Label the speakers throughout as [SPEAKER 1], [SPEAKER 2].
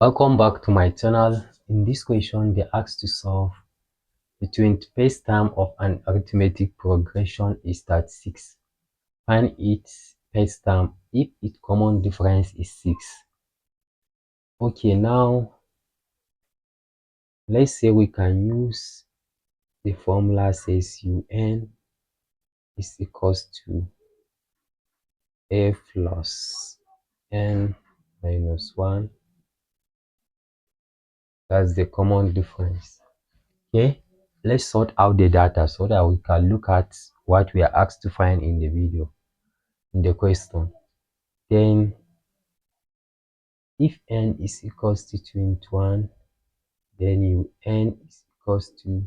[SPEAKER 1] Welcome back to my channel. In this question, they asked to solve the 21st term of an arithmetic progression is 36. Find its first term if its common difference is 6. Okay, now let's say we can use the formula says un is equals to a plus n minus 1. That's the common difference. Okay, let's sort out the data so that we can look at what we are asked to find in the video, in the question. Then if n is equals to 21, then n is equals to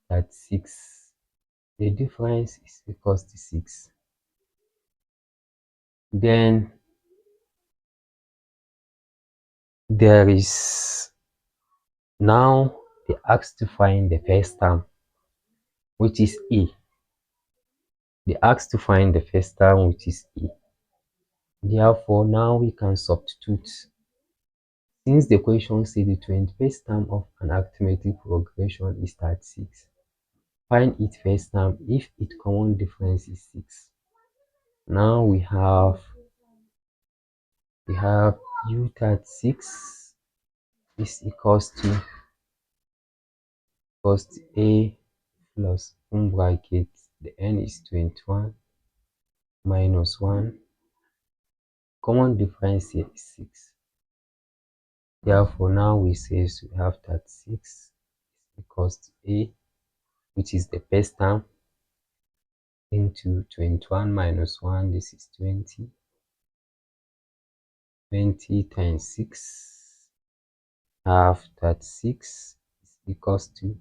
[SPEAKER 1] 36. The difference is equals to 6. Then there is now they asked to find the first term, which is e. They asked to find the first term, which is e. Therefore, now we can substitute. Since the question says the 21st term of an arithmetic progression is 36, find its first term if its common difference is 6. Now we have u36 is equals to a plus in bracket the n is 21 minus 1. Common difference here is 6. Therefore, now we say we have 36 equals to a, which is the first term, into 21 minus 1, this is 20. 20 times 6 half 36 is equals to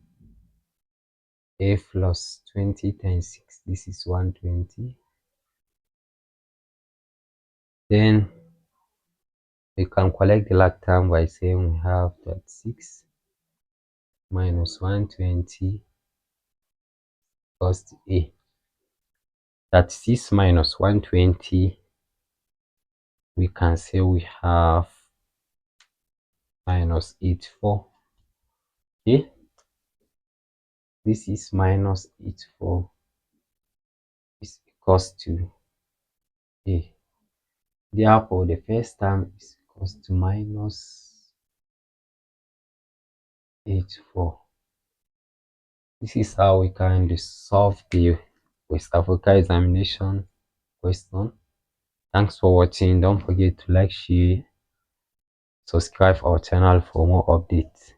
[SPEAKER 1] a plus 20 times 6, this is 120. Then we can collect the last term by saying we have 36 minus 120 equals to a. 36 minus 120, we can say we have minus 84. Okay, this is minus 84 is equals to a. Therefore, the first term is equals to minus 84. This is how we can solve the West Africa examination question. Thanks for watching. Don't forget to like, share, subscribe our channel for more updates.